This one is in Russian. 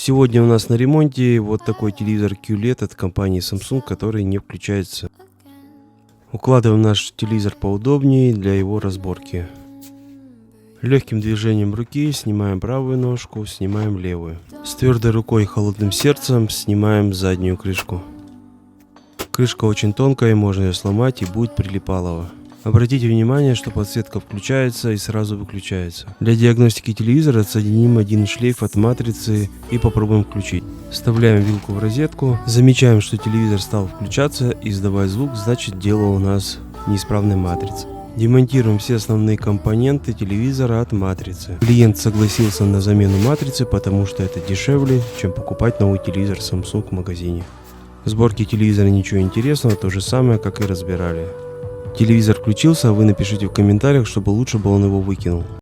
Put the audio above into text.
Сегодня у нас на ремонте вот такой телевизор QLED от компании Samsung, который не включается. Укладываем наш телевизор поудобнее для его разборки. Легким движением руки снимаем правую ножку, снимаем левую. С твердой рукой и холодным сердцем снимаем заднюю крышку. Крышка очень тонкая, можно ее сломать и будет прилипалово. Обратите внимание, что подсветка включается и сразу выключается. Для диагностики телевизора отсоединим один шлейф от матрицы и попробуем включить. Вставляем вилку в розетку, замечаем, что телевизор стал включаться и издавать звук, значит дело у нас неисправная матрица. Демонтируем все основные компоненты телевизора от матрицы. Клиент согласился на замену матрицы, потому что это дешевле, чем покупать новый телевизор Samsung в магазине. В сборке телевизора ничего интересного, то же самое, как и разбирали. Телевизор включился, а вы напишите в комментариях, чтобы лучше бы он его выкинул.